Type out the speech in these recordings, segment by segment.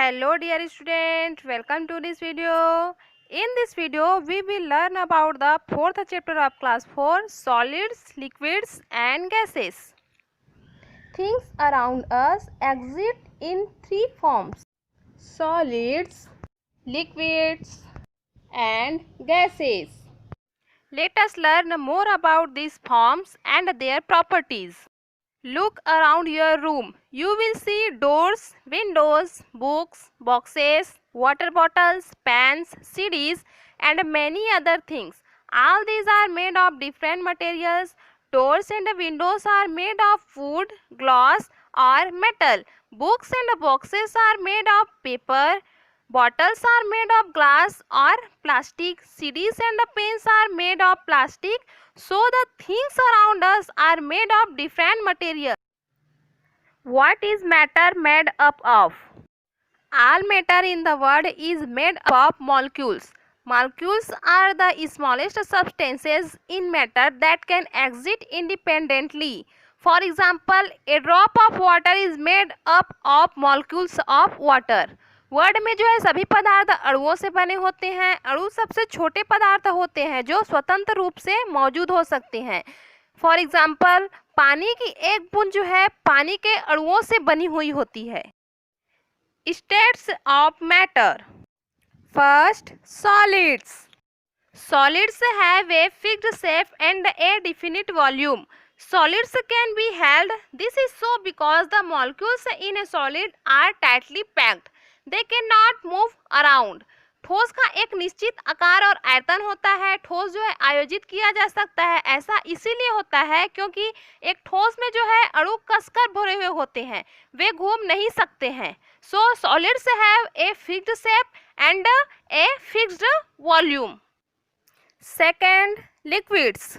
Hello dear student, welcome to this video. In this video we will learn about the fourth chapter of class 4, solids, liquids and gases. Things around us exist in three forms: solids, liquids and gases. Let us learn more about these forms and their properties. Look around your room. You will see doors, windows, books, boxes, water bottles, pens, CDs and many other things. All these are made of different materials. Doors and windows are made of wood, glass or metal. Books and boxes are made of paper. Bottles are made of glass or plastic. CDs and pens are made of plastic. So the things around us are made of different materials. What is matter made up of? All matter in the world is made up of molecules. Molecules are the smallest substances in matter that can exist independently. For example, a drop of water is made up of molecules of water. World में जो है सभी पदार्थ अणुओं से बने होते हैं. अणु सबसे छोटे पदार्थ होते हैं जो स्वतंत्र रूप से मौजूद हो सकते हैं. फॉर एग्जाम्पल, पानी की एक बूंद जो है पानी के अणुओं से बनी हुई होती है. States of matter. First, solids. Solids have a fixed shape and a definite volume. Solids can be held. This is so because the molecules in a solid are tightly packed. They cannot move around. ठोस का एक निश्चित आकार और आयतन होता है. ठोस जो है आयोजित किया जा सकता है. ऐसा इसीलिए होता है क्योंकि एक ठोस में जो है अणु कसकर भरे हुए होते हैं, वे घूम नहीं सकते हैं. So solids have a fixed shape and a fixed volume. Second, liquids.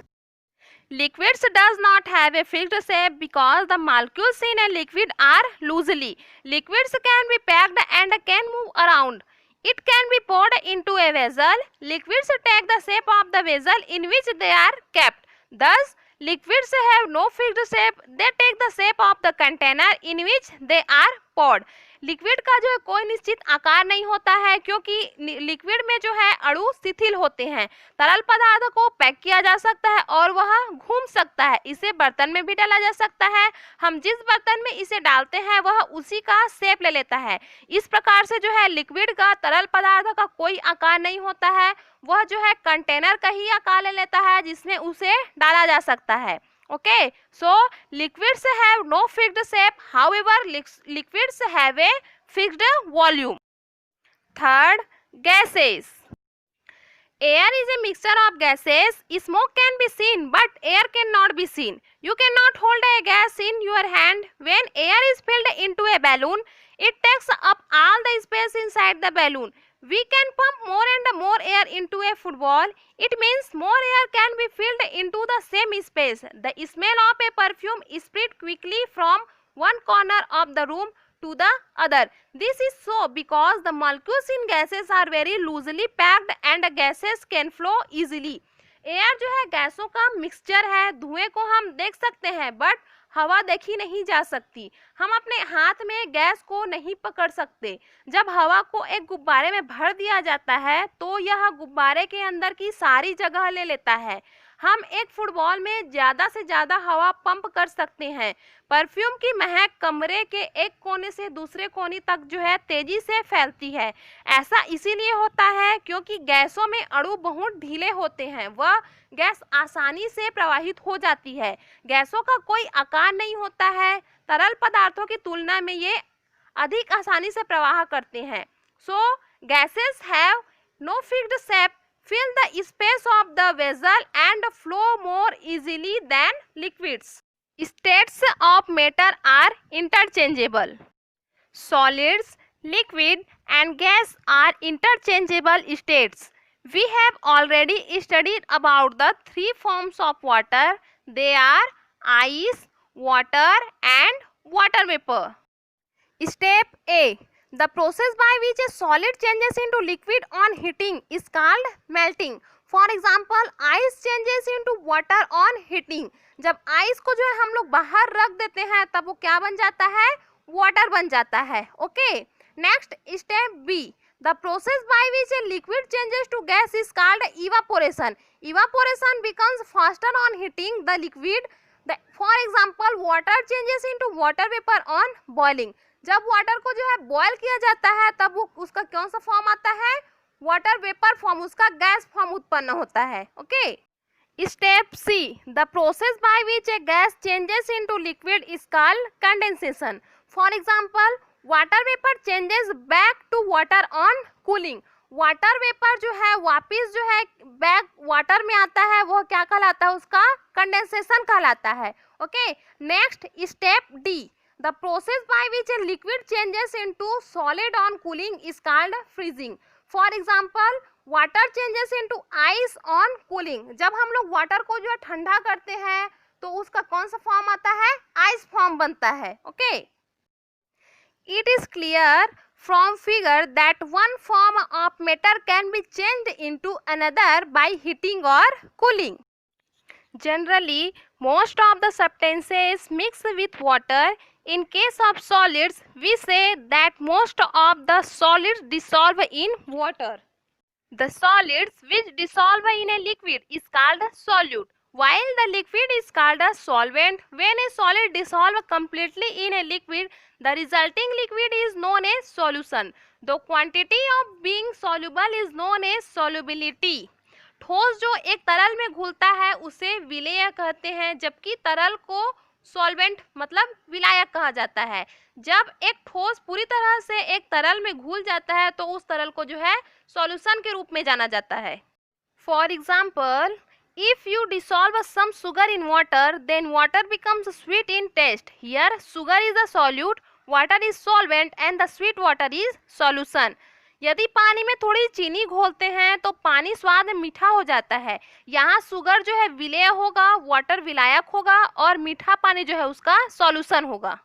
Liquids does not have a fixed shape because the molecules in a liquid are loosely. Liquids can be packed and can move around. It can be poured into a vessel. Liquids take the shape of the vessel in which they are kept. Thus, liquids have no fixed shape. They take the shape of the container in which they are poured. Liquid का जो है कोई निश्चित आकार नहीं होता है क्योंकि लिक्विड में जो है अणु शिथिल होते हैं. तरल पदार्थ को पैक किया जा सकता है और वह घूम सकता है. इसे बर्तन में भी डाला जा सकता है. हम जिस बर्तन में इसे डालते हैं वह उसी का शेप ले लेता है. इस प्रकार से जो है लिक्विड का, तरल पदार्थ का कोई आकार नहीं होता है. वह जो है कंटेनर का ही आकार ले लेता है जिसमें उसे डाला जा सकता है. Okay, so liquids have no fixed shape. However, liquids have a fixed volume. Third, gases. Air is a mixture of gases. Smoke can be seen, but air cannot be seen. You cannot hold a gas in your hand. When air is filled into a balloon, it takes up all the space inside the balloon. We can pump more and more air into a football. It means more air can be filled into the same space. The smell of a perfume spread quickly from one corner of the room to the other. This is so because the molecules in gases are very loosely packed and gases can flow easily. Air जो है गैसों का mixture है. धुएं को हम देख सकते हैं बट हवा देखी नहीं जा सकती. हम अपने हाथ में गैस को नहीं पकड़ सकते. जब हवा को एक गुब्बारे में भर दिया जाता है तो यह गुब्बारे के अंदर की सारी जगह ले लेता है. हम एक फुटबॉल में ज़्यादा से ज़्यादा हवा पंप कर सकते हैं. परफ्यूम की महक कमरे के एक कोने से दूसरे कोने तक जो है तेजी से फैलती है. ऐसा इसीलिए होता है क्योंकि गैसों में अणु बहुत ढीले होते हैं. वह गैस आसानी से प्रवाहित हो जाती है. गैसों का कोई आकार नहीं होता है. तरल पदार्थों की तुलना में ये अधिक आसानी से प्रवाह करते हैं. So gases have no fixed shape, fill the space of the vessel and flow more easily than liquids. States of matter are interchangeable. Solids, liquid and gas are interchangeable states. We have already studied about the three forms of water. They are ice, water and water vapor. Step A. The process by which a solid changes into liquid on heating is called melting. For example, ice changes into water on heating. जब ice को जो है हम लोग बाहर रख देते हैं तब वो क्या बन जाता है? वाटर बन जाता है. Okay. Next, step B. The process by which a liquid changes to gas is called evaporation. Evaporation becomes faster on heating the liquid. For example, water changes into water vapor on boiling. जब water को जो है boil किया जाता है तब वो उसका कौन सा फॉर्म आता है, वाटर वेपर फॉर्म, उसका गैस फॉर्म उत्पन्न होता है. Okay. Step C. The process by which a gas changes into liquid is called condensation. For example, water vapour changes back to water on cooling. Water vapour जो है वापिस जो है back water में आता है, वो क्या कहलाता है, उसका कंडेंसेशन कहलाता है. Okay. Next, step D. The process by which a liquid changes into solid on cooling is called freezing. For example, water changes into ice on cooling. जब हम लोग वाटर को जो है ठंडा करते हैं तो उसका कौन सा फॉर्म आता है, आइस फॉर्म बनता है. Okay. It is clear from figure that one form of matter can be changed into another by heating or cooling. Generally, most of the substances mix with water. In case of solids, we say that most of the solids dissolve in water. The solids which dissolve in a liquid is called solute, while the liquid is called a solvent. When a solid dissolves completely in a liquid, the resulting liquid is known as solution. The quantity of being soluble is known as solubility. ठोस जो एक तरल में घुलता है उसे विलेय कहते हैं, जबकि तरल को सॉल्वेंट मतलब विलायक कहा जाता है. जब एक ठोस पूरी तरह से एक तरल में घुल जाता है तो उस तरल को जो है सॉल्यूशन के रूप में जाना जाता है. For example, if you dissolve some sugar in water, then water becomes sweet in taste. Here sugar is a solute, water is solvent and the sweet water is solution. यदि पानी में थोड़ी चीनी घोलते हैं तो पानी स्वाद में मीठा हो जाता है. यहाँ सुगर जो है विलेय होगा, वाटर विलायक होगा और मीठा पानी जो है उसका सॉल्यूशन होगा.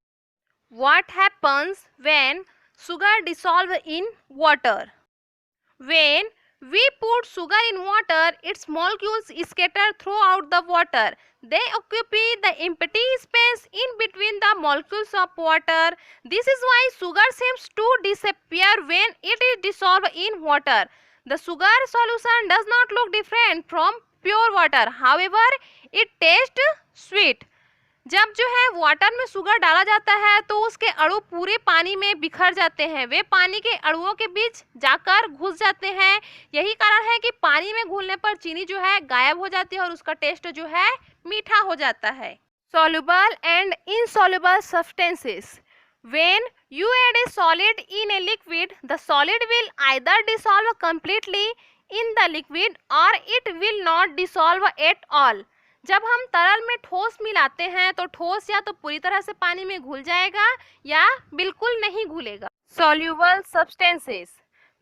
What happens when sugar dissolve in water? When we put sugar in water, its molecules scatter throughout the water. They occupy the empty space in between the molecules of water. This is why sugar seems to disappear when it is dissolved in water. The sugar solution does not look different from pure water. However, it tastes sweet. जब जो है water में sugar डाला जाता है तो उसके अणु पूरे पानी में बिखर जाते हैं, वे पानी के अणुओं के बीच जाकर घुस जाते हैं. यही कारण है कि पानी में घुलने पर चीनी जो है गायब हो जाती है और उसका टेस्ट जो है मीठा हो जाता है. Soluble and insoluble substances. When you add a solid in a liquid, the solid will either dissolve completely in the liquid or it will not dissolve at all. जब हम तरल में ठोस मिलाते हैं तो ठोस या तो पूरी तरह से पानी में घुल जाएगा या बिल्कुल नहीं घुलेगा. Soluble substances.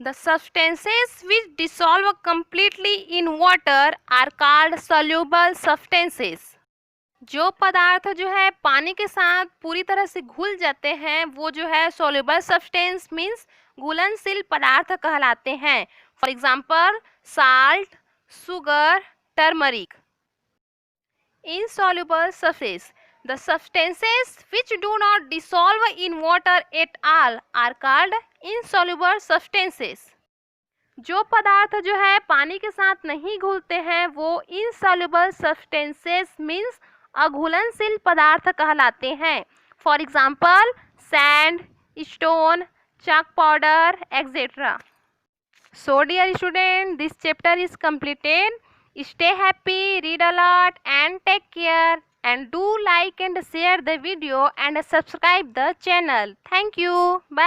The substances which dissolve completely in water are called soluble substances. जो पदार्थ जो है पानी के साथ पूरी तरह से घुल जाते हैं वो जो है soluble substance means घुलनशील पदार्थ कहलाते हैं. For example, salt, sugar, turmeric. Insoluble substances. The substances which do not dissolve in water at all are called insoluble substances. जो पदार्थ जो है पानी के साथ नहीं घुलते हैं वो insoluble substances means अघुलनशील पदार्थ कहलाते हैं. For example, sand, stone, chalk powder, etc. So dear student, this chapter is completed. Stay happy, read a lot and take care, and do like and share the video and subscribe the channel. Thank you. Bye.